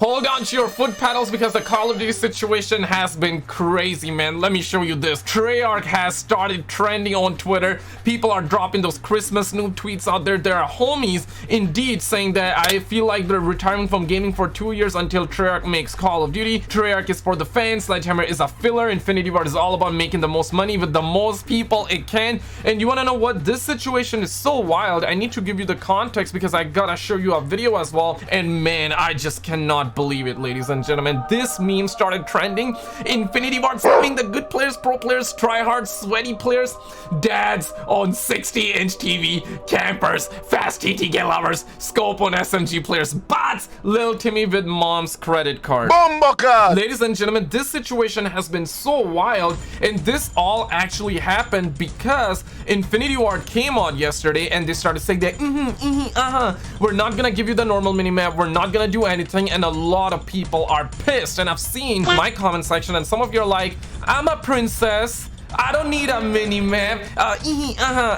Hold on to your foot pedals because the Call of Duty situation has been crazy, man. Let me show you this. Treyarch has started trending on Twitter. People are dropping those Christmas noob tweets out there. There are homies indeed saying that I feel like they're retiring from gaming for 2 years until Treyarch makes Call of Duty. Treyarch is for the fans. Sledgehammer is a filler. Infinity Ward is all about making the most money with the most people it can. And you want to know what? This situation is so wild. I need to give you the context because I gotta show you a video as well. And man, I just cannot believe it, ladies and gentlemen. This meme started trending. Infinity Ward slamming the good players, pro players, tryhard, sweaty players, dads on 60-inch TV, campers, fast TTK lovers, scope on SMG players, bots, Lil Timmy with mom's credit card. Bomboka! Ladies and gentlemen, this situation has been so wild, and this all actually happened because Infinity Ward came out yesterday and they started saying that we're not gonna give you the normal minimap, we're not gonna do anything, and a lot of people are pissed. And I've seen my comment section and some of you are like, I'm a princess, I don't need a mini-map,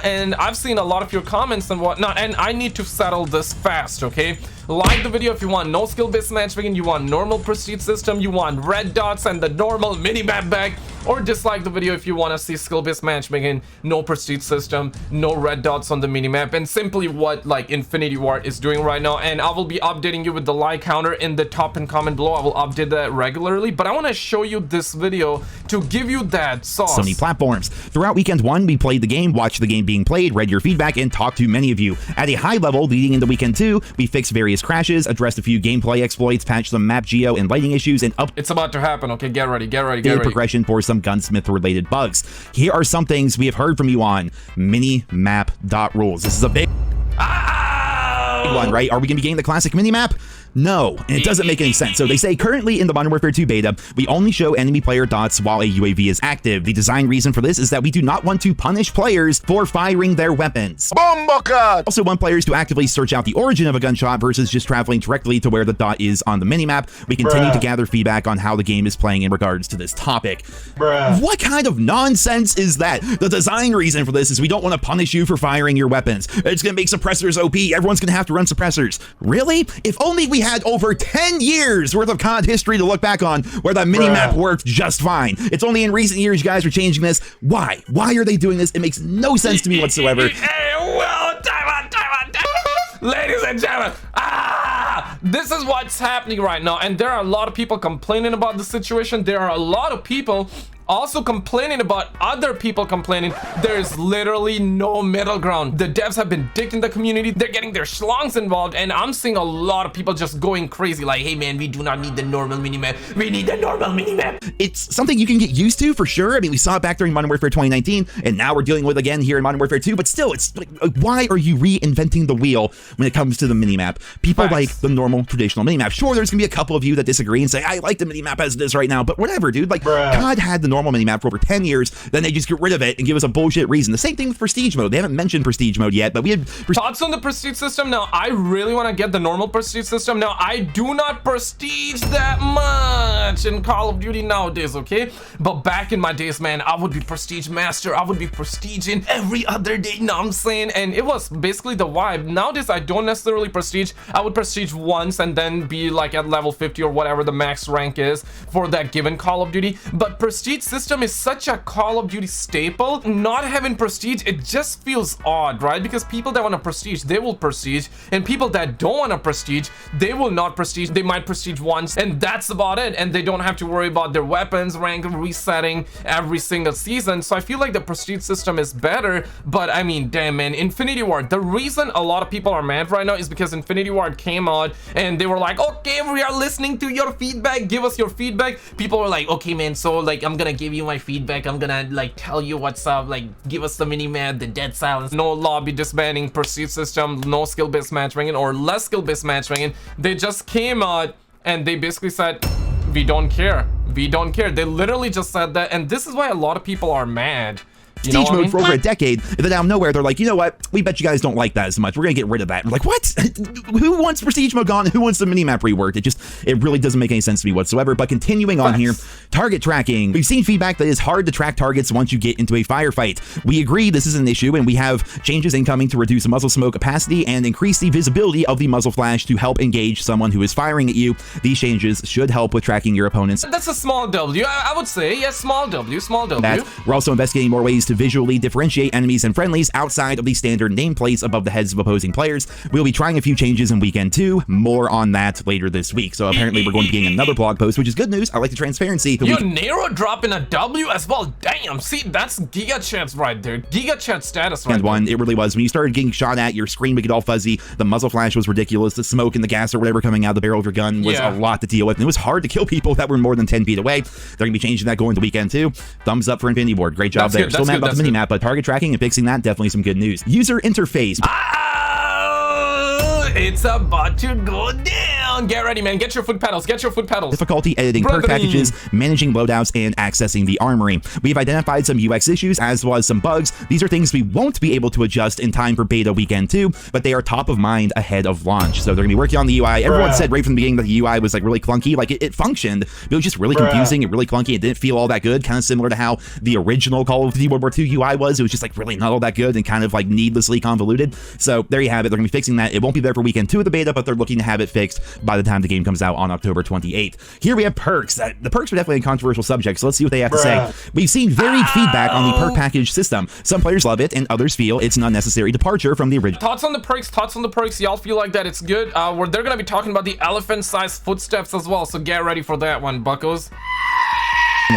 and I've seen a lot of your comments and whatnot, and I need to settle this fast, okay? Like the video if you want no skill-based matchmaking, you want normal prestige system, you want red dots and the normal mini-map bag, or dislike the video if you want to see skill-based matchmaking, no prestige system, no red dots on the mini-map, and simply what like Infinity Ward is doing right now. And I will be updating you with the like counter in the top and comment below. I will update that regularly, but I want to show you this video to give you that sauce. So many platforms. Throughout weekend one, we played the game, watched the game being played, read your feedback, and talked to many of you. At a high level, leading into weekend two, we fixed various crashes, addressed a few gameplay exploits, patched some map geo and lighting issues, and it's about to happen. Okay, get ready, get ready, get updated ready. progression for some gunsmith related bugs. Here are some things we have heard from you on minimap.rules. This is a big one, right? Are we gonna be getting the classic minimap? No, and it doesn't make any sense. So they say currently in the Modern Warfare 2 beta, we only show enemy player dots while a UAV is active. The design reason for this is that we do not want to punish players for firing their weapons. Bomboka! Also want players to actively search out the origin of a gunshot versus just traveling directly to where the dot is on the minimap. We continue to gather feedback on how the game is playing in regards to this topic. What kind of nonsense is that? The design reason for this is we don't want to punish you for firing your weapons. It's going to make suppressors OP. Everyone's going to have to run suppressors. Really? If only we had over 10 years worth of COD history to look back on where the minimap worked just fine. It's only in recent years you guys are changing this. Why? Why are they doing this? It makes no sense to me whatsoever. Hey, well, time on. Ladies and gentlemen, this is what's happening right now, and there are a lot of people complaining about the situation. There are a lot of people also complaining about other people complaining. There is literally no middle ground. The devs have been dicking the community. They're getting their schlongs involved, and I'm seeing a lot of people just going crazy like, hey man, we do not need the normal minimap. We need the normal minimap. It's something you can get used to for sure. I mean, we saw it back during Modern Warfare 2019, and now we're dealing with it again here in Modern Warfare 2, but still, it's like, why are you reinventing the wheel when it comes to the minimap? People like the normal traditional minimap. Sure, there's gonna be a couple of you that disagree and say, I like the minimap as it is right now, but whatever, dude. Like, COD had the normal minimap for over 10 years, then they just get rid of it and give us a bullshit reason. The same thing with prestige mode. They haven't mentioned prestige mode yet, but we had thoughts on the prestige system. Now I really want to get the normal prestige system. Now I do not prestige that much in Call of Duty nowadays, okay? But back in my days, man, I would be prestige master. I would be prestiging every other day, you know what I'm saying? And it was basically the vibe. Nowadays I don't necessarily prestige. I would prestige once and then be like at level 50 or whatever the max rank is for that given Call of Duty. But prestige system is such a Call of Duty staple. Not having prestige, it just feels odd, right? Because people that want to prestige, they will prestige, and people that don't want to prestige, they will not prestige. They might prestige once and that's about it, and they don't have to worry about their weapons rank resetting every single season. So I feel like the prestige system is better, but I mean, damn man, Infinity Ward, the reason a lot of people are mad right now is because Infinity Ward came out and they were like, okay, we are listening to your feedback, give us your feedback. People were like, okay man, so like I'm gonna give you my feedback, I'm gonna like tell you what's up, like give us the minimap, the dead silence, no lobby disbanding, prestige system, no skill-based matchmaking or less skill-based matchmaking. They just came out and they basically said, we don't care, we don't care. They literally just said that, and this is why a lot of people are mad. You know Prestige mode for over a decade, and then out of nowhere, they're like, you know what? We bet you guys don't like that as much. We're gonna get rid of that. And we're like, what? Who wants Prestige mode gone? Who wants the minimap reworked? It really doesn't make any sense to me whatsoever. But continuing on here, target tracking. We've seen feedback that it's hard to track targets once you get into a firefight. We agree this is an issue, and we have changes incoming to reduce muzzle smoke opacity and increase the visibility of the muzzle flash to help engage someone who is firing at you. These changes should help with tracking your opponents. That's a small W. I would say, yes, small W, small W. We're also investigating more ways to visually differentiate enemies and friendlies outside of the standard nameplates above the heads of opposing players. We'll be trying a few changes in weekend 2. More on that later this week. So apparently we're going to be getting another blog post, which is good news. I like the transparency. Yo, Nero dropping a W as well. Damn, see, that's Giga Chat's right there. Giga Chat status right there. It really was. When you started getting shot at, your screen would get all fuzzy. The muzzle flash was ridiculous. The smoke and the gas or whatever coming out of the barrel of your gun was a lot to deal with. And it was hard to kill people that were more than 10 feet away. They're going to be changing that going to weekend 2. Thumbs up for Infinity Ward. Great job there. Still mad about the minimap, but target tracking and fixing that, definitely some good news. User interface. It's about to go down. Get ready, man. Get your foot pedals. Get your foot pedals. Difficulty editing perk packages, managing loadouts, and accessing the armory. We've identified some UX issues as well as some bugs. These are things we won't be able to adjust in time for beta weekend 2, but they are top of mind ahead of launch. So they're going to be working on the UI. Everyone said right from the beginning that the UI was like really clunky. Like it functioned, but it was just really confusing and really clunky. It didn't feel all that good. Kind of similar to how the original Call of Duty World War II UI was. It was just like really not all that good and kind of like needlessly convoluted. So there you have it. They're going to be fixing that. It won't be there for weekend 2 of the beta, but they're looking to have it fixed by the time the game comes out on October 28th. Here we have perks. The perks are definitely a controversial subject, so let's see what they have to say. We've seen varied feedback on the perk package system. Some players love it, and others feel it's an unnecessary departure from the original. Thoughts on the perks? Y'all feel like that it's good? They're gonna be talking about the elephant-sized footsteps as well, so get ready for that one, buckos.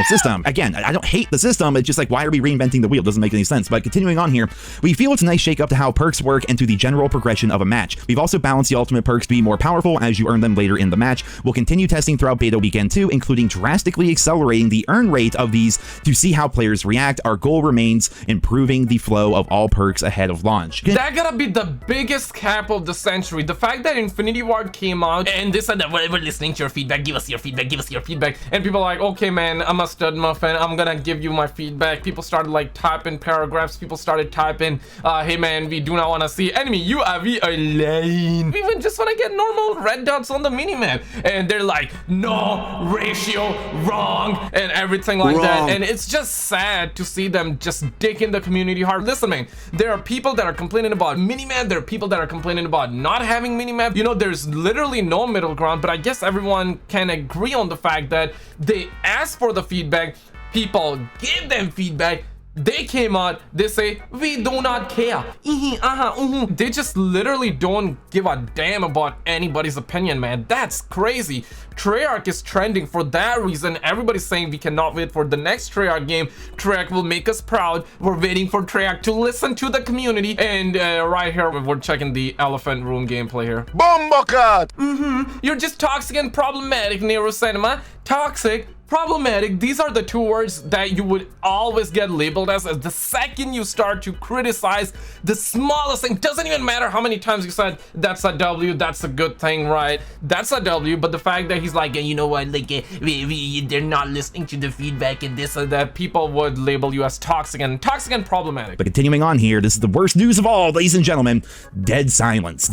System. Again, I don't hate the system. It's just like, why are we reinventing the wheel? It doesn't make any sense. But continuing on here, we feel it's a nice shake up to how perks work and to the general progression of a match. We've also balanced the ultimate perks to be more powerful as you earn them later in the match. We'll continue testing throughout beta weekend 2, including drastically accelerating the earn rate of these to see how players react. Our goal remains improving the flow of all perks ahead of launch. That gotta be the biggest cap of the century. The fact that Infinity Ward came out and they said that we're listening to your feedback, give us your feedback, and people are like, okay man, I'm a stud muffin, I'm gonna give you my feedback. People started like typing paragraphs. People started typing, hey man, we do not want to see enemy UAV lane. We even just want to get normal red dots on the minimap, and they're like, no, ratio wrong, and everything like that. And it's just sad to see them just dicking the community hard. Listen man, there are people that are complaining about minimap, there are people that are complaining about not having minimap. You know, there's literally no middle ground, but I guess everyone can agree on the fact that they ask for the feedback, people give them feedback, they came out, they say, we do not care. They just literally don't give a damn about anybody's opinion, man. That's crazy. Treyarch is trending for that reason. Everybody's saying we cannot wait for the next Treyarch game. Treyarch will make us proud. We're waiting for Treyarch to listen to the community. And right here, we're checking the elephant room gameplay here. Bombakat! You're just toxic and problematic, Neroscinema. Toxic, problematic, these are the two words that you would always get labeled as the second you start to criticize the smallest thing. Doesn't even matter how many times you said that's a W, that's a good thing, right? That's a W, but the fact that he's like, you know what, like they're not listening to the feedback and this and that, people would label you as toxic and problematic. But continuing on here, this is the worst news of all, ladies and gentlemen. Dead silence.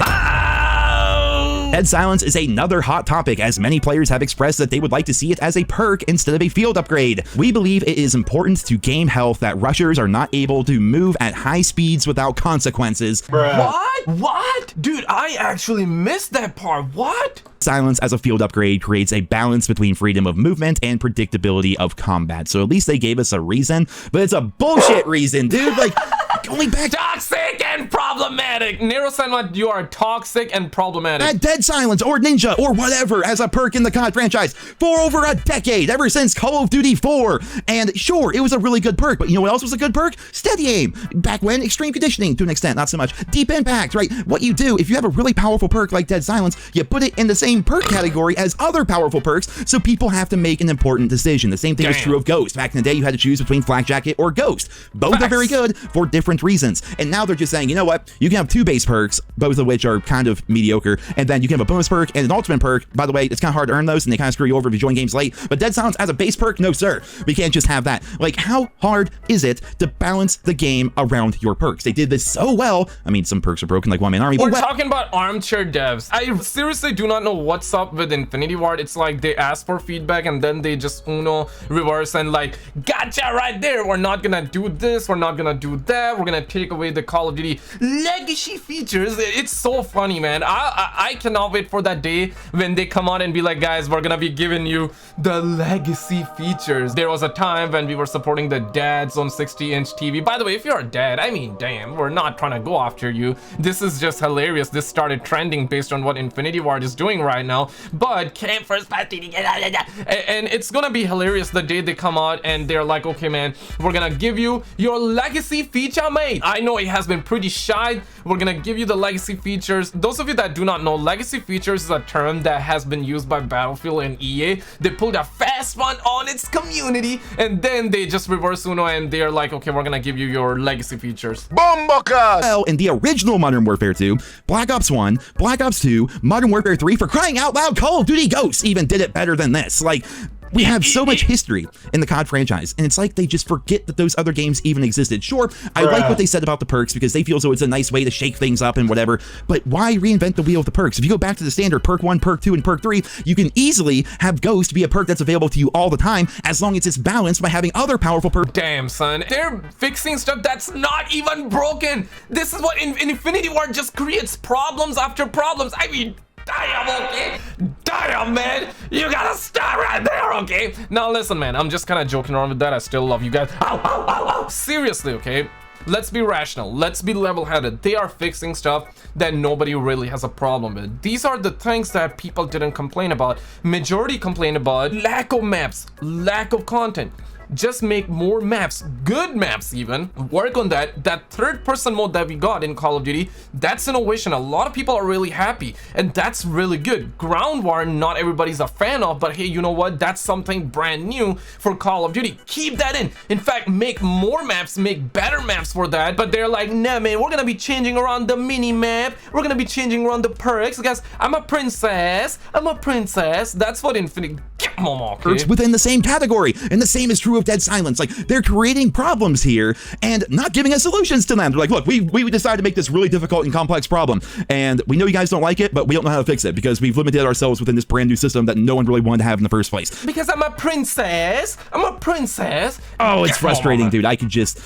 Dead silence is another hot topic, as many players have expressed that they would like to see it as a perk instead of a field upgrade. We believe it is important to game health that rushers are not able to move at high speeds without consequences. What? Dude, I actually missed that part. What? Silence as a field upgrade creates a balance between freedom of movement and predictability of combat. So at least they gave us a reason, but it's a bullshit reason, dude. Like, going back to toxic and problematic. Neroscinema, you are toxic and problematic. Dead silence or ninja or whatever as a perk in the COD franchise for over a decade, ever since Call of Duty 4. And sure, it was a really good perk, but you know what else was a good perk? Steady aim. Back when, extreme conditioning to an extent, not so much. Deep impact, right? What you do, if you have a really powerful perk like Dead Silence, you put it in the same perk category as other powerful perks, so people have to make an important decision. The same thing is true of Ghost. Back in the day, you had to choose between Flak Jacket or Ghost. Both are very good for different different reasons. And now they're just saying, you know what, you can have 2 base perks, both of which are kind of mediocre, and then you can have a bonus perk and an ultimate perk. By the way, it's kind of hard to earn those, and they kind of screw you over if you join games late. But Dead Silence as a base perk, no sir, we can't just have that. Like, how hard is it to balance the game around your perks? They did this so well. I mean, some perks are broken, like One Man Army. We're talking about armchair devs. I seriously do not know what's up with Infinity Ward. It's like they ask for feedback and then they just Uno reverse and like, gotcha right there. We're not gonna do this. We're not gonna do that. We're gonna take away the Call of Duty Legacy features. It's so funny, man. I cannot wait for that day when they come out and be like, guys, we're gonna be giving you the Legacy features. There was a time when we were supporting the dads on 60-inch TV. By the way, if you're a dad, I mean, damn, we're not trying to go after you. This is just hilarious. This started trending based on what Infinity Ward is doing right now. But came first and it's gonna be hilarious the day they come out and they're like, okay, man, we're gonna give you your Legacy feature, mate. I know it has been pretty shy. We're gonna give you the Legacy features. Those of you that do not know, Legacy features is a term that has been used by Battlefield and EA. They pulled a fast one on its community and then they just reverse Uno and they're like, okay, we're gonna give you your Legacy features. Well, in the original Modern Warfare 2, Black Ops 1, Black Ops 2, Modern Warfare 3, for crying out loud, Call of Duty Ghosts even did it better than this. Like, we have so much history in the COD franchise, and it's like they just forget that those other games even existed. Sure, I like what they said about the perks because they feel as though it's a nice way to shake things up and whatever, but why reinvent the wheel with the perks? If you go back to the standard Perk 1, Perk 2, and Perk 3, you can easily have Ghost be a perk that's available to you all the time as long as it's balanced by having other powerful perks. Damn, son. They're fixing stuff that's not even broken. This is what Infinity Ward just creates problems after problems. I mean, damn, okay? Damn, man. You gotta stop right there, okay? Now, listen, man. I'm just kind of joking around with that. I still love you guys. Ow, ow, ow, ow. Seriously, okay? Let's be rational. Let's be level-headed. They are fixing stuff that nobody really has a problem with. These are the things that people didn't complain about. Majority complained about lack of maps, lack of content. Just make more maps, good maps even. Work on that. That third-person mode that we got in Call of Duty, that's innovation. A lot of people are really happy, and that's really good. Ground War, not everybody's a fan of, but hey, you know what? That's something brand new for Call of Duty. Keep that in. In fact, make more maps, make better maps for that. But they're like, nah, man, we're gonna be changing around the mini-map. We're gonna be changing around the perks. Guys, I'm a princess. I'm a princess. That's what Infinity... Come on, okay? Within the same category, and the same is true of Dead Silence. Like, they're creating problems here and not giving us solutions to them. They're like, look, we decided to make this really difficult and complex problem, and we know you guys don't like it, but we don't know how to fix it because we've limited ourselves within this brand new system that no one really wanted to have in the first place. Because I'm a princess. I'm a princess. Oh, it's frustrating, dude. I could just...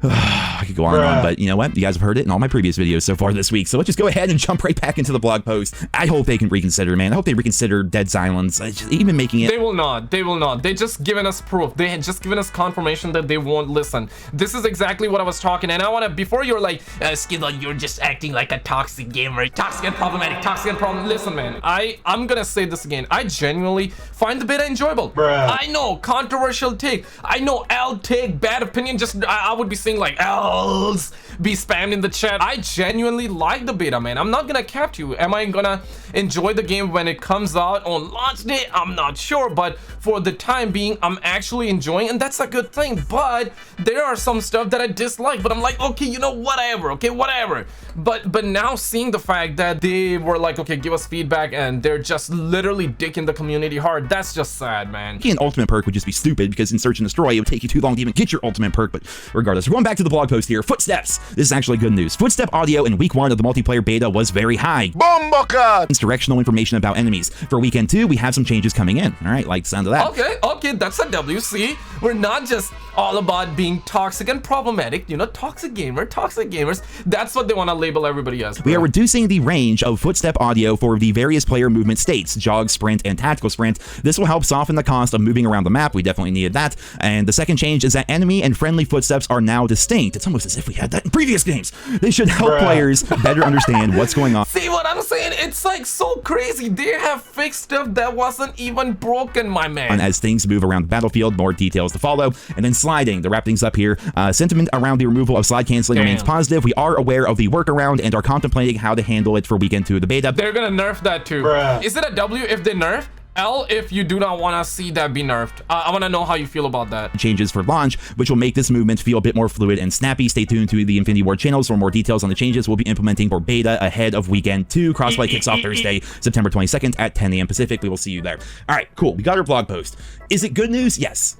I could go on and on, but you know what? You guys have heard it in all my previous videos so far this week, so let's just go ahead and jump right back into the blog post. I hope they can reconsider, man. I hope they reconsider Dead Silence, even making it... They will not. They will not. They just given us proof. They had just given us confirmation that they won't listen. This is exactly what I was talking, and I want to... Before you're like, Skidle, you're just acting like a toxic gamer. Toxic and problematic. Toxic and problem. Listen, man. I'm gonna say this again. I genuinely find the beta enjoyable. I know, controversial take. I know, L take, bad opinion. Just, I would be saying like L's be spammed in the chat. I genuinely like the beta, man. I'm not gonna cap you. Am I gonna enjoy the game when it comes out on launch day? I'm not sure, but for the time being, I'm actually enjoying, and that's a good thing. But there are some stuff that I dislike, but I'm like, okay, you know, whatever, okay, whatever. But now seeing the fact that they were like, okay, give us feedback, and they're just literally dicking the community hard, that's just sad, man. An ultimate perk would just be stupid because in Search and Destroy, it would take you too long to even get your ultimate perk, but regardless, we're going back to the blog post here. Footsteps. This is actually good news. Footstep audio in week 1 of the multiplayer beta was very high. It's directional information about enemies. For weekend 2, we have some changes coming in. All right, like the sound of that. Okay, that's a WC. We're not just all about being toxic and problematic. You know, toxic gamers. That's what they want to label everybody as. We are reducing the range of footstep audio for the various player movement states, jog, sprint, and tactical sprint. This will help soften the cost of moving around the map. We definitely needed that. And the second change is that enemy and friendly footsteps are now distinct. It's almost as if we had that in previous games. They should help players better understand what's going on. See what I'm saying? It's like so crazy. They have fixed stuff that wasn't even broken, my man. And as things move around the battlefield, more details to follow. And then sliding, to wrap things up here, sentiment around the removal of slide canceling remains positive. We are aware of the workaround and are contemplating how to handle it for weekend 2 of the beta. They're gonna nerf that too. Is it a W if they nerf? L if you do not want to see that be nerfed. I want to know how you feel about that. Changes for launch, which will make this movement feel a bit more fluid and snappy. Stay tuned to the Infinity Ward channels for more details on the changes we'll be implementing for beta ahead of weekend 2. Crossplay kicks off Thursday, September 22nd at 10 a.m. Pacific. We will see you there. All right, cool. We got our blog post. Is it good news? Yes.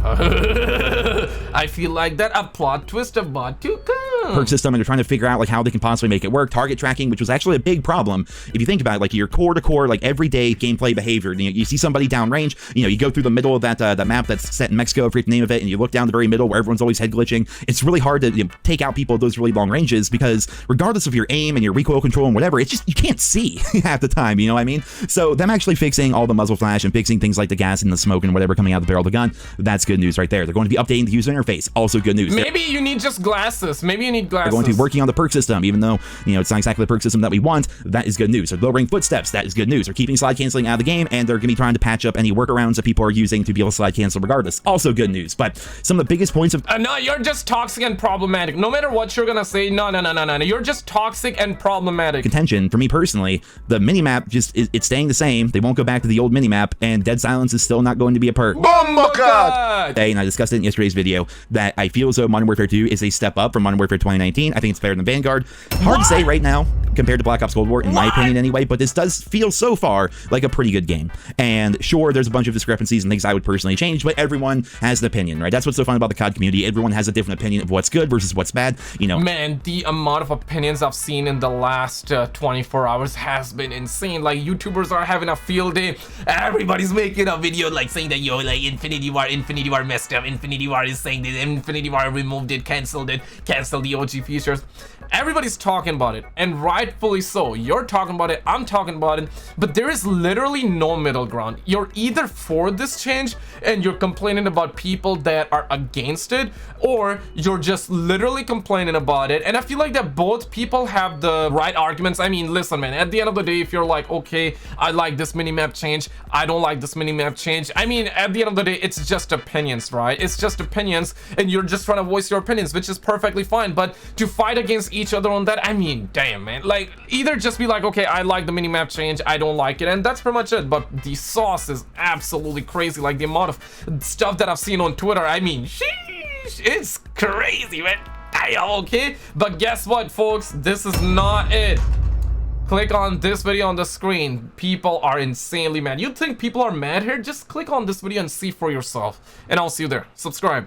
I feel like that a plot twist about to come. Perk system, and they're trying to figure out like how they can possibly make it work. Target tracking, which was actually a big problem if you think about it, like your core to core, like everyday gameplay behavior. You see somebody downrange, you go through the middle of that map that's set in Mexico, I forget the name of it, and you look down the very middle where everyone's always head glitching. It's really hard to take out people at those really long ranges because regardless of your aim and your recoil control and whatever, it's just you can't see half the time. You know what I mean? So them actually fixing all the muzzle flash and fixing things like the gas and the smoke and whatever coming out of the barrel of the gun, that's good news right there. They're going to be updating the user interface. Also good news. Maybe you need just glasses. Maybe you need glasses. They're going to be working on the perk system, even though, it's not exactly the perk system that we want. That is good news. They're lowering footsteps. That is good news. They're keeping slide canceling out of the game, and they're going to be trying to patch up any workarounds that people are using to be able to slide cancel regardless. Also good news. But some of the biggest points of... no, you're just toxic and problematic. No matter what you're going to say, no. You're just toxic and problematic. Contention, for me personally, the minimap just, it's staying the same. They won't go back to the old minimap, and Dead Silence is still not going to be a perk. God! And I discussed it in yesterday's video that I feel as though Modern Warfare 2 is a step up from Modern Warfare 2019. I think it's better than Vanguard. Hard to say right now compared to Black Ops Cold War, in my opinion anyway, but this does feel so far like a pretty good game. And sure, there's a bunch of discrepancies and things I would personally change, but everyone has an opinion, right? That's what's so fun about the COD community. Everyone has a different opinion of what's good versus what's bad, Man, the amount of opinions I've seen in the last 24 hours has been insane. Like, YouTubers are having a field day. Everybody's making a video like saying that, Infinity War messed up. Infinity War is saying that Infinity War removed it, canceled the OG features. Everybody's talking about it, and rightfully so. You're talking about it, I'm talking about it, but there is literally no middle ground. You're either for this change and you're complaining about people that are against it, or you're just literally complaining about it. And I feel like that both people have the right arguments. I mean, listen, man, at the end of the day, if you're like, okay, I like this minimap change, I don't like this minimap change, I mean, at the end of the day, it's just opinions, right? It's just opinions, and you're just trying to voice your opinions, which is perfectly fine. But to fight against each other on that, I mean, damn, man, like, either just be like, okay, I like the minimap change, I don't like it, and that's pretty much it. But the sauce is absolutely crazy. Like, the amount of stuff that I've seen on Twitter, I mean, sheesh, it's crazy, man. Okay, but guess what, folks, this is not it. Click on this video on the screen. People are insanely mad. You think people are mad here? Just click on this video and see for yourself, and I'll see you there. Subscribe.